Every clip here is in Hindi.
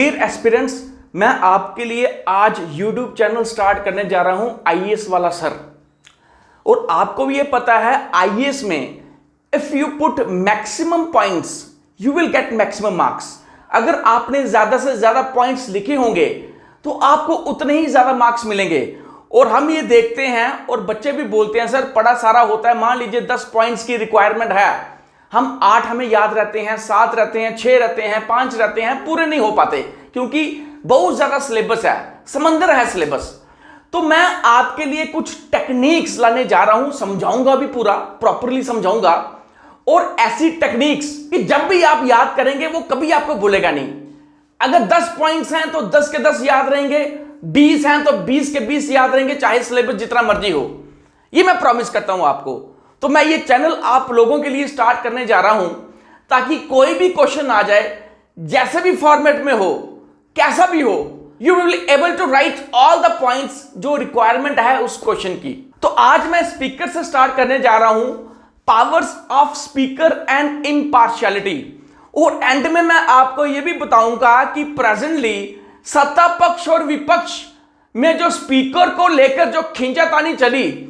डियर एस्पिरेंट्स, मैं आपके लिए आज YouTube चैनल स्टार्ट करने जा रहा हूं आईएएस वाला सर। और आपको भी ये पता है आईएएस में if you put maximum points you will get maximum marks. अगर आपने ज्यादा से ज्यादा पॉइंट्स लिखे होंगे तो आपको उतने ही ज्यादा मार्क्स मिलेंगे। और हम ये देखते हैं और बच्चे भी बोलते हैं सर पढ़ा सारा होता है, मान लीजिए 10 पॉइंट्स की रिक्वायरमेंट है, हम 8 हमें याद रहते हैं, 7 रहते हैं, 6 रहते हैं, 5 रहते हैं, पूरे नहीं हो पाते क्योंकि बहुत ज्यादा सिलेबस है, समंदर है सिलेबस। तो मैं आपके लिए कुछ टेक्निक्स लाने जा रहा हूं, समझाऊंगा भी, पूरा प्रॉपरली समझाऊंगा। और ऐसी टेक्निक्स कि जब भी आप याद करेंगे वो कभी आपको भूलेगा नहीं। अगर 10 पॉइंट्स हैं तो 10 के 10 याद रहेंगे, 20 हैं तो 20 के 20 याद रहेंगे, चाहे सिलेबस जितना मर्जी हो। ये मैं प्रॉमिस करता हूं आपको। तो मैं ये चैनल आप लोगों के लिए स्टार्ट करने जा रहा हूं ताकि कोई भी क्वेश्चन आ जाए, जैसे भी फॉर्मेट में हो, कैसा भी हो, you will be able to write all the points जो रिक्वायरमेंट है उस क्वेश्चन की। तो आज मैं स्पीकर से स्टार्ट करने जा रहा हूं, powers of speaker and impartiality. और एंड में मैं आपको यह भी बताऊंगा कि प्रेजेंटली सत्ता पक्ष और विपक्ष में जो स्पीकर को लेकर जो खींचातानी चली,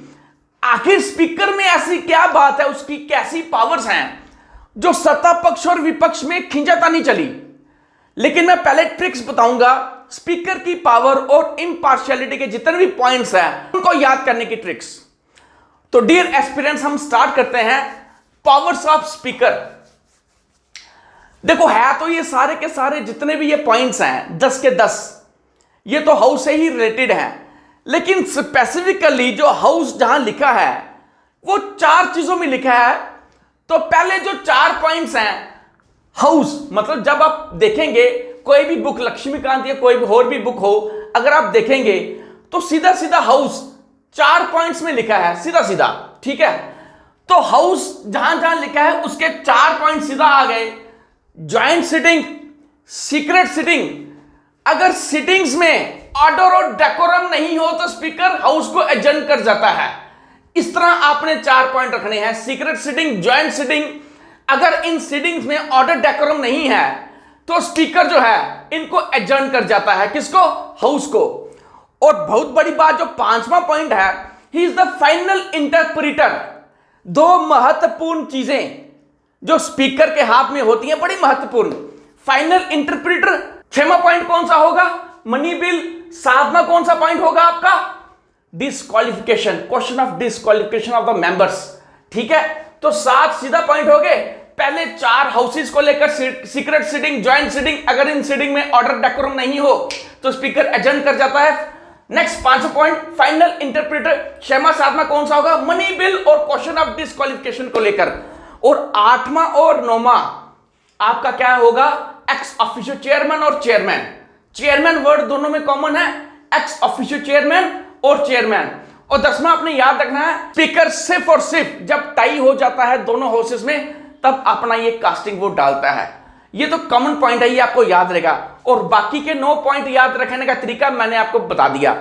आखिर स्पीकर में ऐसी क्या बात है, उसकी कैसी पावर्स हैं जो सत्ता पक्ष और विपक्ष में खींचातानी चली। लेकिन मैं पहले ट्रिक्स बताऊंगा, स्पीकर की पावर और इम्पार्शियलिटी के जितने भी पॉइंट्स हैं उनको याद करने की ट्रिक्स। तो डियर एस्पिरेंट्स, हम स्टार्ट करते हैं पावर्स ऑफ स्पीकर। देखो, है तो ये सारे के सारे जितने भी ये पॉइंट्स हैं 10 के 10 ये तो हाउस से ही रिलेटेड हैं, लेकिन स्पेसिफिकली जो हाउस जहां लिखा है वो 4 चीजों में लिखा है। तो पहले जो 4 पॉइंट्स हैं, हाउस मतलब जब आप देखेंगे कोई भी बुक, लक्ष्मीकांत या कोई भी और भी बुक हो, अगर आप देखेंगे तो सीधा सीधा हाउस 4 पॉइंट्स में लिखा है, सीधा सीधा, ठीक है। तो हाउस जहां जहां लिखा है उसके 4 पॉइंट सीधा आ गए। Joint sitting, secret sitting. अगर सिटिंग्स में ऑर्डर और डेकोरम नहीं हो तो स्पीकर हाउस को एडजर्न कर जाता है। इस तरह आपने 4 पॉइंट रखने हैं, सीक्रेट सिटिंग, ज्वाइंट सिटिंग। अगर इन सिटिंग्स में ऑर्डर डेकोरम नहीं है तो स्पीकर जो है इनको एडजर्न कर जाता है, किसको? हाउस को। और बहुत बड़ी बात जो 5वां पॉइंट है, ही इज द फाइनल इंटरप्रीटर। 2 महत्वपूर्ण चीजें जो स्पीकर के हाथ में होती हैं, बड़ी महत्वपूर्ण। फाइनल इंटरप्रीटर 6वां पॉइंट कौन सा होगा? Money bill. 7वां कौन सा पॉइंट होगा आपका? Disqualification, question of disqualification of the members, ठीक है। तो 7 सीधा पॉइंट हो गए। पहले 4 हाउसेस को लेकर सीक्रेट सिटिंग, ज्वाइंट सिटिंग। अगर इन सिटिंग में ऑर्डर डेकोरम नहीं हो तो स्पीकर एडजर्न कर जाता है। नेक्स्ट 5वां पॉइंट फाइनल इंटरप्रेटर। 6वां 7वां कौन सा होगा? मनी बिल और क्वेश्चन ऑफ डिस्क्वालिफिकेशन को लेकर। और 8वां और 9वां आपका क्या होगा? एक्स ऑफिशियो चेयरमैन और चेयरमैन। चेयरमैन वर्ड दोनों में कॉमन है, एक्स ऑफिशियो चेयरमैन और चेयरमैन। और 10वां आपने याद रखना है, स्पीकर सिर्फ और सिर्फ जब टाई हो जाता है दोनों हाउसेस में तब अपना ये कास्टिंग वोट डालता है। ये तो कॉमन पॉइंट है, ये आपको याद रहेगा। और बाकी के 9 पॉइंट याद रखने का तरीका मैंने आपको बता दिया।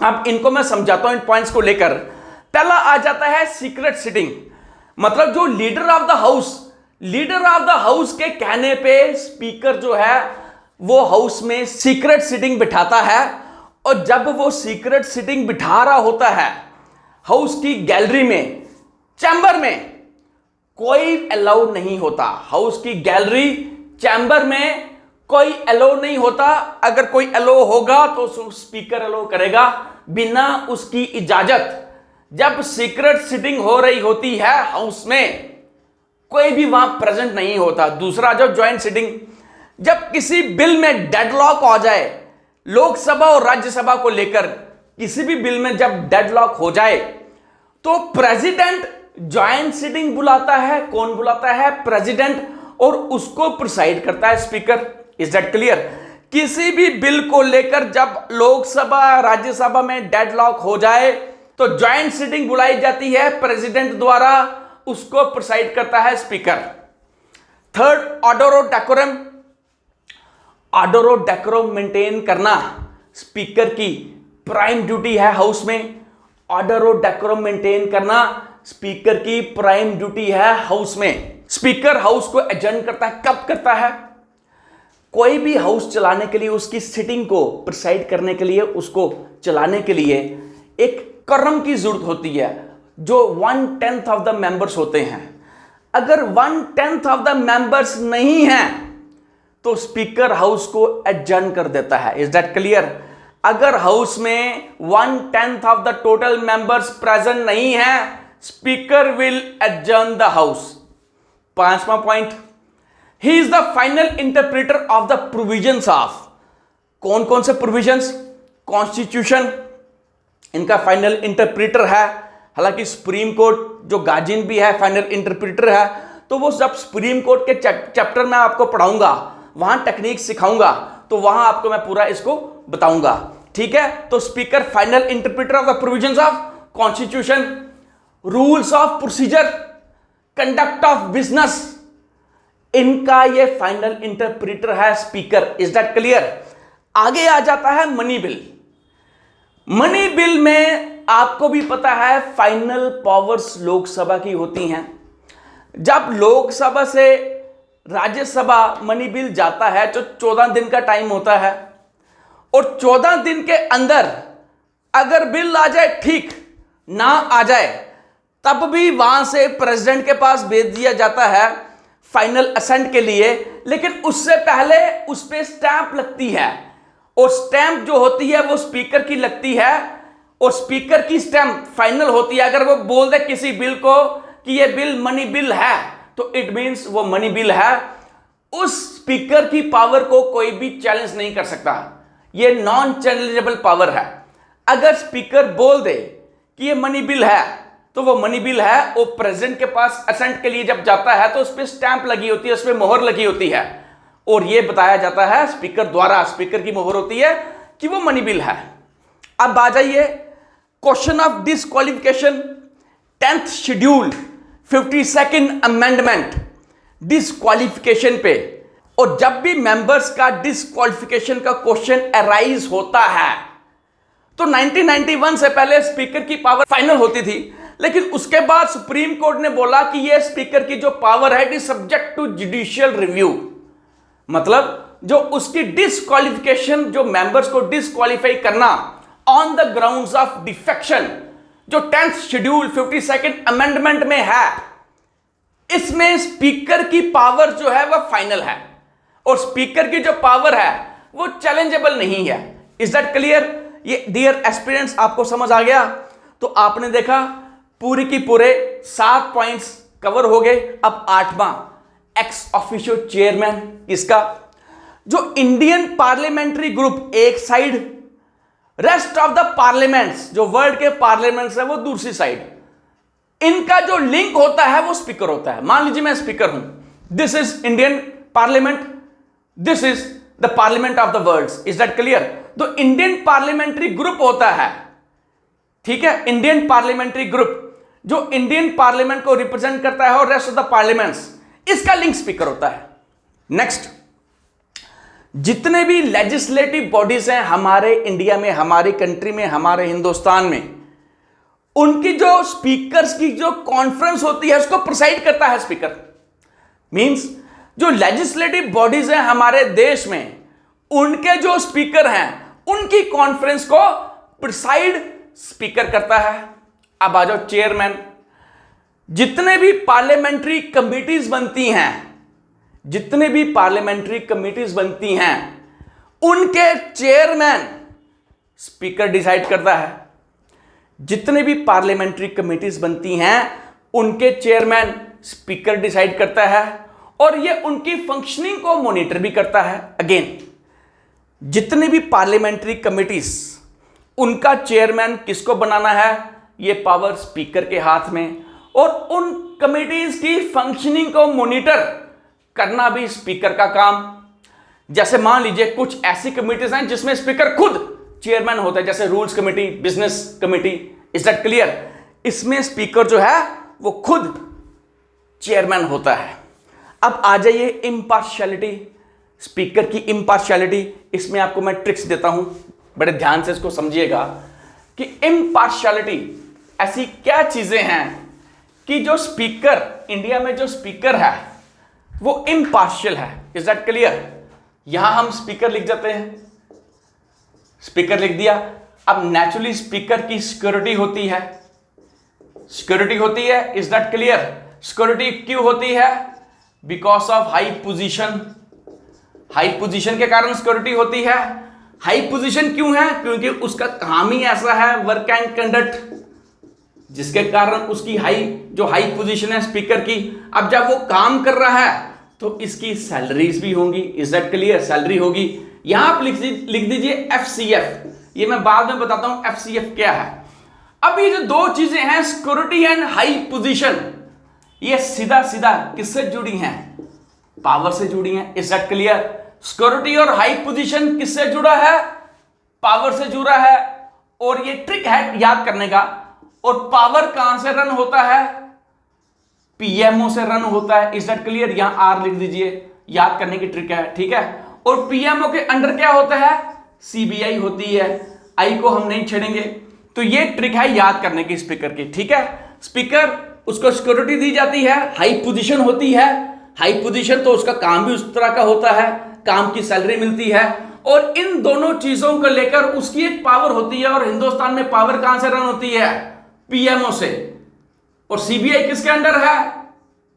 अब इनको मैं समझाता हूं इन पॉइंट्स को लेकर। पहला आ जाता है सीक्रेट सिटिंग, मतलब जो leader of the house, leader of the house के कहने पे स्पीकर जो है वो हाउस में सीक्रेट सिटिंग बिठाता है। और जब वो सीक्रेट सिटिंग बिठा रहा होता है हाउस की गैलरी में, चैम्बर में, कोई अलाउ नहीं होता। हाउस की गैलरी, चैम्बर में कोई अलाउ नहीं होता। अगर कोई अलाउ होगा तो स्पीकर अलाउ करेगा बिना उसकी इजाजत। जब सीक्रेट सिटिंग हो रही होती है हाउस में, कोई भी वहां प्रेजेंट नहीं होता। दूसरा जो ज्वाइंट सिटिंग, जब किसी बिल में डेडलॉक हो जाए, लोकसभा और राज्यसभा को लेकर किसी भी बिल में जब डेडलॉक हो जाए तो प्रेसिडेंट ज्वाइंट सिटिंग बुलाता है। कौन बुलाता है? प्रेसिडेंट। और उसको प्रिसाइड करता है स्पीकर। Is that clear? किसी भी बिल को लेकर जब लोकसभा राज्यसभा में डेडलॉक हो जाए तो ज्वाइंट सिटिंग बुलाई जाती है प्रेसिडेंट द्वारा, उसको प्रिसाइड करता है स्पीकर। थर्ड, ऑर्डर और डेकोरम। ऑर्डर और डेकोरम मेंटेन करना स्पीकर की प्राइम ड्यूटी है हाउस में। ऑर्डर और डेकोरम मेंटेन करना स्पीकर की प्राइम ड्यूटी है हाउस में। स्पीकर हाउस को एडजर्न करता है। कब करता है? कोई भी हाउस चलाने के लिए, उसकी सिटिंग को प्रिसाइड करने के लिए, उसको चलाने के लिए एक quorum की जरूरत होती है, जो 1/10 ऑफ द मेंबर्स होते हैं। अगर 1/10 ऑफ द मेंबर्स नहीं है तो स्पीकर हाउस को एडजर्न कर देता है। Is that clear? अगर हाउस में 1/10 of the total members present नहीं है, speaker will adjourn the house. 5वां point, he is the final interpreter of the provisions of, कौन कौन से प्रोविजंस? कॉन्स्टिट्यूशन इनका फाइनल इंटरप्रेटर है। हालांकि सुप्रीम कोर्ट जो गार्जियन भी है, फाइनल इंटरप्रेटर है। तो वो जब सुप्रीम कोर्ट के चैप्टर में आपको पढ़ाऊंगा, वहां टेक्निक सिखाऊंगा, तो वहां आपको मैं पूरा इसको बताऊंगा। ठीक है? तो speaker final interpreter of the provisions of constitution, rules of procedure, conduct of business, इनका ये फाइनल इंटरप्रेटर है स्पीकर। Is that clear? आगे आ जाता है मनी बिल। मनी बिल में आपको भी पता है फाइनल पावर्स लोकसभा की होती हैं। जब लोकसभा से राज्यसभा मनी बिल जाता है तो 14 दिन का टाइम होता है, और 14 दिन के अंदर अगर बिल आ जाए ठीक, ना आ जाए तब भी वहां से प्रेसिडेंट के पास भेज दिया जाता है फाइनल असेंट के लिए। लेकिन उससे पहले उस पर स्टैंप लगती है, और स्टैंप जो होती है वो स्पीकर की लगती है, और स्पीकर की स्टैंप फाइनल होती है। अगर वो बोल दे किसी बिल को कि ये बिल मनी बिल है, तो इट मींस वो मनी बिल है। उस स्पीकर की पावर को कोई भी चैलेंज नहीं कर सकता। ये नॉन चैलेंजेबल पावर है। अगर स्पीकर बोल दे कि ये मनी बिल है, तो वो मनी बिल है। वो प्रेसिडेंट के पास असेंट के लिए जब जाता है तो उस पर स्टैंप लगी होती है, उस पर मोहर लगी होती है, और ये बताया जाता है स्पीकर द्वारा, स्पीकर की मोहर होती है कि वो मनी बिल है। अब आ जाइए question of disqualification, 10th schedule 52nd amendment disqualification पे। और जब भी मेंबर्स का डिस्क्वालिफिकेशन का क्वेश्चन अराइज होता है, तो 1991 से पहले स्पीकर की पावर फाइनल होती थी, लेकिन उसके बाद सुप्रीम कोर्ट ने बोला कि यह स्पीकर की जो पावर है, it is subject to judicial review. मतलब जो उसकी डिस्क्वालिफिकेशन, जो मेंबर्स को डिस्क्वालीफाई करना on the grounds of defection, जो 10th शेड्यूल 52nd अमेंडमेंट में है, इसमें स्पीकर की पावर जो है वह फाइनल है, और स्पीकर की जो पावर है वो चैलेंजेबल नहीं है। Is that clear? ये डियर एस्पिरेंट्स आपको समझ आ गया? तो आपने देखा पूरी की पूरे 7 पॉइंट्स कवर हो गए। अब 8वां, एक्स ऑफिशियो चेयरमैन इसका, जो इंडियन पार्लियामेंट्री ग्रुप एक side, rest of the parliaments, जो वर्ल्ड के पार्लियामेंट्स है वो दूसरी साइड, इनका जो लिंक होता है वो स्पीकर होता है। मान लीजिए मैं स्पीकर हूं, this is Indian parliament, this is the parliament of the world. Is that clear? तो इंडियन पार्लियामेंट्री ग्रुप होता है, ठीक है, इंडियन पार्लियामेंट्री ग्रुप जो इंडियन पार्लियामेंट को रिप्रेजेंट करता है, और रेस्ट ऑफ द पार्लियामेंट्स, इसका लिंक स्पीकर होता है। नेक्स्ट, जितने भी लेजिस्लेटिव बॉडीज हैं हमारे इंडिया में, हमारी कंट्री में, हमारे हिंदुस्तान में, उनकी जो स्पीकर्स की जो कॉन्फ्रेंस होती है उसको प्रिसाइड करता है स्पीकर। मींस जो लेजिस्लेटिव बॉडीज हैं हमारे देश में, उनके जो स्पीकर हैं उनकी कॉन्फ्रेंस को प्रिसाइड स्पीकर करता है। अब आ जाओ चेयरमैन। जितने भी पार्लियामेंट्री कमिटीज बनती हैं, जितने भी पार्लियामेंट्री कमिटीज बनती हैं, उनके चेयरमैन स्पीकर डिसाइड करता है। जितने भी पार्लियामेंट्री कमिटीज बनती हैं उनके चेयरमैन स्पीकर डिसाइड करता है, और ये उनकी फंक्शनिंग को मॉनिटर भी करता है। अगेन, जितने भी पार्लियामेंट्री कमिटीज, उनका चेयरमैन किसको बनाना है, ये पावर स्पीकर के हाथ में, और उन कमिटीज की फंक्शनिंग को मॉनिटर करना भी स्पीकर का काम। जैसे मान लीजिए कुछ ऐसी कमिटीज हैं जिसमें स्पीकर खुद चेयरमैन होता है, जैसे rules committee, business committee. Is that clear? इसमें स्पीकर जो है वो खुद चेयरमैन होता है। अब आ जाइए इम्पार्शियलिटी, स्पीकर की इम्पार्शियलिटी। इसमें आपको मैं ट्रिक्स देता हूं, बड़े ध्यान से इसको समझिएगा कि इम्पार्शियलिटी ऐसी क्या चीजें हैं कि जो स्पीकर, इंडिया में जो स्पीकर है वो इम्पार्शियल है। Is that clear? यहां हम स्पीकर लिख जाते हैं, स्पीकर लिख दिया। अब नेचुरली स्पीकर की सिक्योरिटी होती है, सिक्योरिटी होती है, इज दैट क्लियर? सिक्योरिटी क्यों होती है? Because of high position, high position के कारण सिक्योरिटी होती है। हाई पोजीशन क्यों है? क्योंकि उसका काम ही ऐसा है, वर्क एंड कंडक्ट, जिसके कारण उसकी हाई पोजीशन है स्पीकर की। अब जब वो काम कर रहा है तो इसकी सैलरीज भी होंगी, इज दैट क्लियर? सैलरी होगी। यहां आप लिख दीजिए FCF, ये मैं बाद में बताता हूं FCF क्या है। अब ये जो दो चीजें हैं, सिक्योरिटी एंड हाई पोजीशन, ये सीधा सीधा किससे जुड़ी हैं? पावर से जुड़ी हैं, इज दैट क्लियर? सिक्योरिटी और हाई पोजीशन किससे जुड़ा है? पावर से जुड़ा है। और ये ट्रिक है याद करने का। और पावर कहां से रन होता है? PMO से रन होता है, इज दैट क्लियर? यहां R लिख दीजिए, याद करने की ट्रिक है, ठीक है। और PMO के अंडर क्या होता है? CBI होती है, I को हम नहीं छेड़ेंगे। तो ये ट्रिक है याद करने की स्पीकर की, ठीक है। स्पीकर, उसको सिक्योरिटी दी जाती है, हाई पोजीशन होती है, हाई पोजीशन तो उसका काम भी उस तरह का होता है, काम की सैलरी मिलती है। और इन दोनों चीजों को लेकर उसकी एक पावर होती है। और हिंदुस्तान में पावर कहां से रन होती है? PMO से। और CBI किसके अंडर है?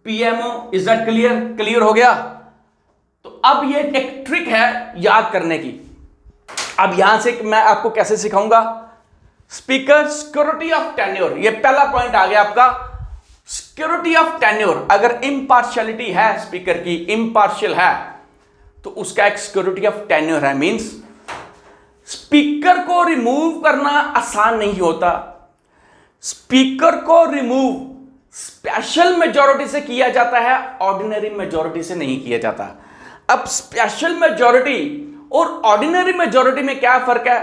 PMO, is that clear? Clear हो गया? तो अब ये एक ट्रिक है याद करने की। अब यहां से मैं आपको कैसे सिखाऊंगा? स्पीकर सिक्योरिटी ऑफ टेन्योर, ये पहला पॉइंट आ गया आपका, सिक्योरिटी ऑफ टेन्योर। अगर इम्पार्शियलिटी है, स्पीकर की इम्पार्शियल है, तो उसका एक सिक्योरिटी ऑफ टेन्योर है। मींस स्पीकर को रिमूव करना आसान नहीं होता। स्पीकर को रिमूव स्पेशल मेजॉरिटी से किया जाता है, ऑर्डिनरी मेजॉरिटी से नहीं किया जाता। अब स्पेशल मेजॉरिटी और ऑर्डिनरी मेजॉरिटी में क्या फर्क है?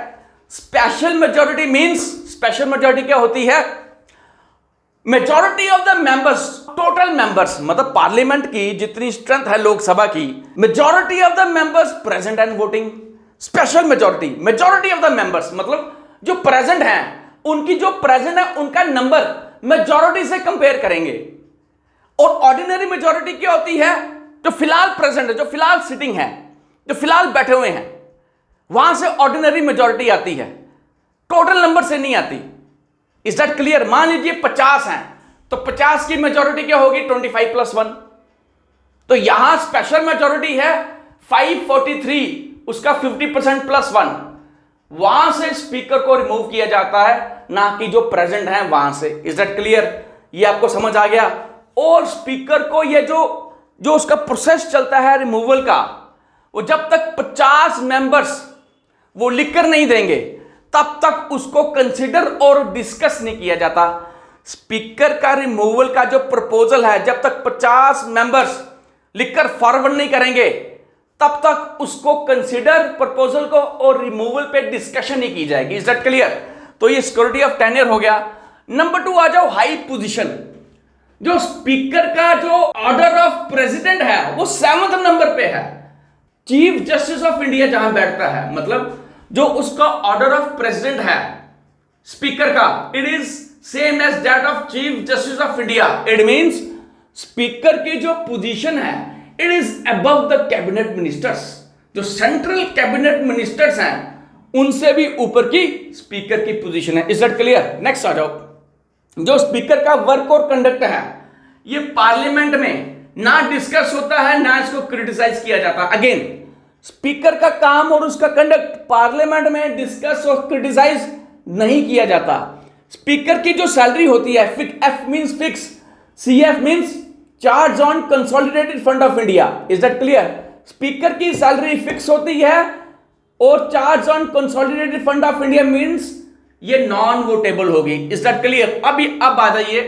Special majority means, special majority क्या होती है? Majority of the members, total members, मतलब पार्लियामेंट की जितनी स्ट्रेंथ है लोकसभा की, majority of the members present and voting. Special majority, majority of the members मतलब जो प्रेजेंट हैं, उनकी जो प्रेजेंट है उनका नंबर मेजॉरिटी से कंपेयर करेंगे। और ऑर्डिनरी मेजॉरिटी क्या होती है? जो फिलहाल प्रेजेंट है, जो फिलहाल सिटिंग है, जो फिलहाल बैठे हुए हैं, वहां से ऑर्डिनरी मेजॉरिटी आती है, टोटल नंबर से नहीं आती। Is that clear? मान लीजिए 50 हैं, तो 50 की मेजॉरिटी क्या होगी? 25 + 1। तो यहां स्पेशल मेजॉरिटी है 543, उसका 50% + 1। वहां से स्पीकर को रिमूव किया जाता है, ना कि जो प्रेजेंट है वहां से। Is that clear? ये आपको समझ आ गया? और स्पीकर को ये जो उसका प्रोसेस चलता है रिमूवल का, वो जब तक 50 मेंबर्स वो लिखकर नहीं देंगे, तब तक उसको कंसीडर और डिस्कस नहीं किया जाता। स्पीकर का रिमूवल का जो प्रपोजल है, जब तक 50 मेंबर्स लिखकर फॉरवर्ड नहीं करेंगे, तब तक उसको कंसीडर प्रपोजल को और रिमूवल पे डिस्कशन नहीं की जाएगी। Is that clear? तो ये सिक्योरिटी ऑफ टेन्योर हो गया। नंबर 2 आ जाओ, हाई पोजीशन। जो स्पीकर का जो ऑर्डर ऑफ प्रेसिडेंट है वो 7वें नंबर पे है। चीफ जस्टिस ऑफ इंडिया जहां बैठता है, मतलब जो उसका ऑर्डर ऑफ प्रेसिडेंट है स्पीकर का, it is same as that of chief justice of India. It means speaker की जो पोजीशन है, it is above the cabinet ministers. जो सेंट्रल कैबिनेट मिनिस्टर्स हैं, उनसे भी ऊपर की स्पीकर की पोजीशन है। Is that clear? नेक्स्ट आ जाओ। जो स्पीकर का वर्क और कंडक्ट है, ये पार्लियामेंट में ना डिस्कस होता है, ना इसको क्रिटिसाइज किया जाता। अगेन, स्पीकर का काम और उसका कंडक्ट पार्लियामेंट में डिस्कस और क्रिटिसाइज नहीं किया जाता। स्पीकर की जो सैलरी होती है, F means fix, CF means charge on consolidated fund of India. Is that clear? Speaker की सैलरी फिक्स होती है और charge on consolidated fund of India means ये नॉन वोटेबल होगी। Is that clear? अब आ जाइए,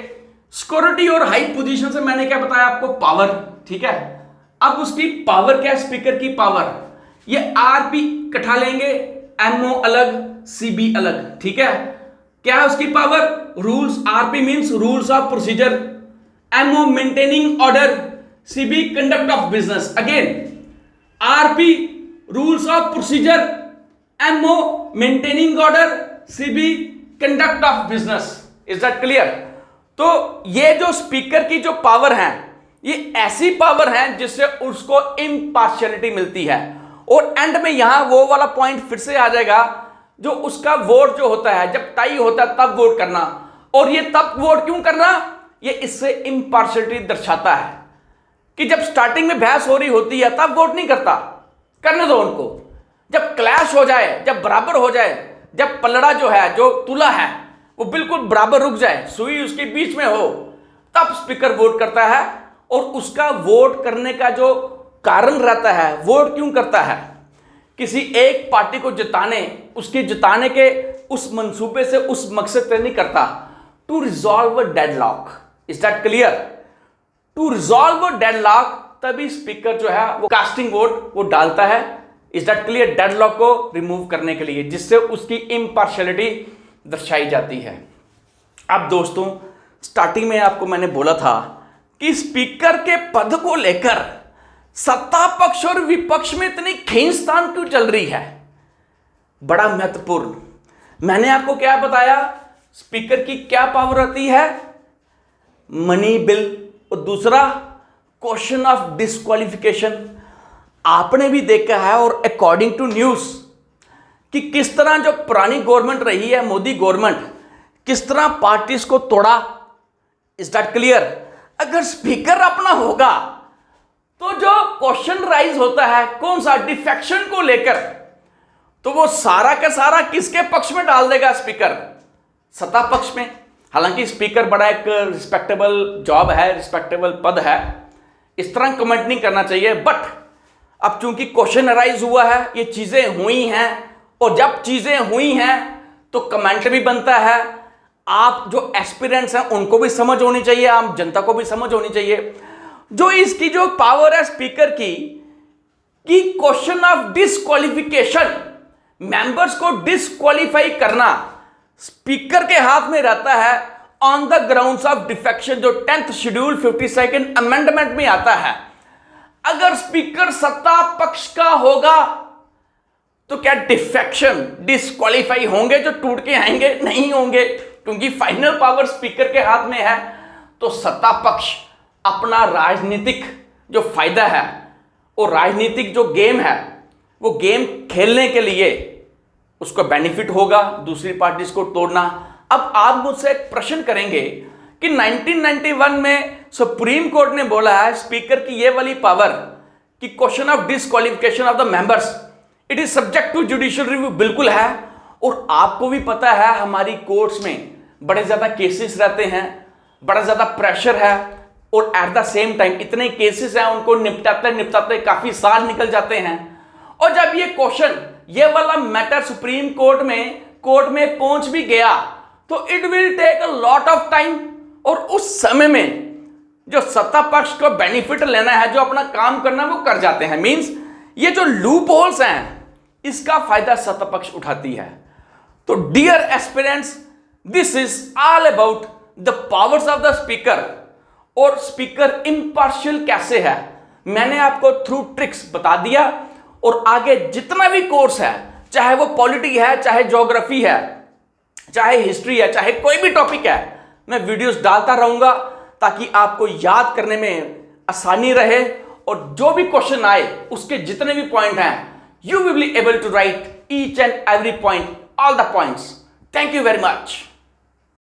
सिक्योरिटी और हाई पोजीशन से मैंने क्या बताया आपको? पावर, ठीक है। अब उसकी पावर क्या है? स्पीकर की पावर, ये RP इकट्ठा लेंगे, MO अलग, CB अलग, ठीक है। क्या है उसकी power? Rules, RP means rules of procedure, MO maintaining order, CB conduct of business. Again, RP rules of procedure, MO maintaining order, CB conduct of business. Is that clear? तो ये जो स्पीकर की जो पावर है, ये ऐसी पावर है जिससे उसको इम्पार्शियलिटी मिलती है। और एंड में यहां वो वाला पॉइंट फिर से आ जाएगा, जो उसका वोट जो होता है, जब टाई होता है तब वोट करना। और ये तब वोट क्यों करना, ये इससे इम्पार्शियलिटी दर्शाता है कि जब स्टार्टिंग में बहस हो रही होती है तब वोट नहीं करता, करने दो उनको। जब क्लैश हो जाए, जब बराबर हो जाए, जब पलड़ा जो है, जो तुला है, वो बिल्कुल बराबर रुक जाए, सुई उसके बीच में हो, तब स्पीकर वोट करता है। और उसका वोट करने का जो कारण रहता है, वोट क्यों करता है, किसी एक पार्टी को जिताने, उसके जिताने के उस मंसूबे से, उस मकसद से नहीं करता, to resolve a deadlock. Is that clear? To resolve a deadlock, तभी स्पीकर जो है वो कास्टिंग वोट वो डालता है। Is that clear? डेडलॉक को रिमूव करने के लिए, जिससे उसकी इम्पार्शियलिटी दर्शाई जाती है। अब दोस्तों, स्टार्टिंग में आपको मैंने बोला था कि स्पीकर के पद को लेकर सत्ता पक्ष और विपक्ष में इतनी खींचतान क्यों चल रही है, बड़ा महत्वपूर्ण। मैंने आपको क्या बताया, स्पीकर की क्या पावर होती है, मनी बिल, और दूसरा क्वेश्चन ऑफ डिस्क्वालिफिकेशन। आपने भी देखा है, और अकॉर्डिंग टू न्यूज, कि किस तरह जो पुरानी गवर्नमेंट रही है, मोदी गवर्नमेंट, किस तरह पार्टीज को तोड़ा। Is that clear? अगर स्पीकर अपना होगा तो जो क्वेश्चन राइज होता है कौन सा, डिफेक्शन को लेकर, तो वो सारा का सारा किसके पक्ष में डाल देगा स्पीकर, सत्ता पक्ष में। हालांकि स्पीकर बड़ा एक रिस्पेक्टेबल जॉब है, रिस्पेक्टेबल पद है, इस तरह कमेंट नहीं करना चाहिए। बट अब चूंकि क्वेश्चन राइज हुआ है, ये चीजें हुई हैं, और जब चीजें हुई हैं तो कमेंट भी बनता है। आप जो एस्पिरेंट्स हैं उनको भी समझ होनी चाहिए, आम जनता को भी समझ होनी चाहिए। जो इसकी जो पावर है स्पीकर की, कि क्वेश्चन ऑफ डिस्क्वालिफिकेशन, मेंबर्स को डिस्क्वालीफाई करना स्पीकर के हाथ में रहता है, on the grounds of defection, जो 10th शेड्यूल 52nd अमेंडमेंट में आता है। अगर स्पीकर सत्ता पक्ष का होगा तो क्या डिफेक्शन, डिस्क्वालीफाई होंगे जो टूट के आएंगे? नहीं होंगे, क्योंकि फाइनल पावर स्पीकर के हाथ में है। तो सत्ता पक्ष अपना राजनीतिक जो फायदा है, और राजनीतिक जो गेम है, वो गेम खेलने के लिए उसको बेनिफिट होगा दूसरी पार्टीज को तोड़ना। अब आप मुझसे एक प्रश्न करेंगे कि 1991 में सुप्रीम कोर्ट ने बोला है स्पीकर की ये वाली पावर, कि question of disqualification of the members it is subject to judicial review, बिल्कुल है। और आपको भी पता है हमारी कोर्ट्स में बड़े ज्यादा केसेस रहते हैं, बड़ा ज्यादा प्रेशर है, और एट द सेम टाइम इतने केसेस हैं, उनको निपटाते निपटाते काफी साल निकल जाते हैं। और जब ये क्वेश्चन, ये वाला मैटर सुप्रीम कोर्ट में पहुंच भी गया, तो it will take a lot of time. और उस समय में जो सत्ता पक्ष को बेनिफिट लेना है, जो अपना काम करना है, वो कर जाते हैं। मींस ये जो लूप होल्स हैं, इसका फायदा सत्ता पक्ष उठाती है। तो dear aspirants, this is all about the powers of the speaker, और स्पीकर इम्पार्शियल कैसे है मैंने आपको थ्रू ट्रिक्स बता दिया। और आगे जितना भी कोर्स है, चाहे वो पॉलिटी है, चाहे ज्योग्राफी है, चाहे हिस्ट्री है, चाहे कोई भी टॉपिक है, मैं वीडियोस डालता रहूंगा ताकि आपको याद करने में आसानी रहे। और जो भी क्वेश्चन आए, उसके जितने भी पॉइंट हैं, you will be able to write each and every point, all the points. Thank you very much.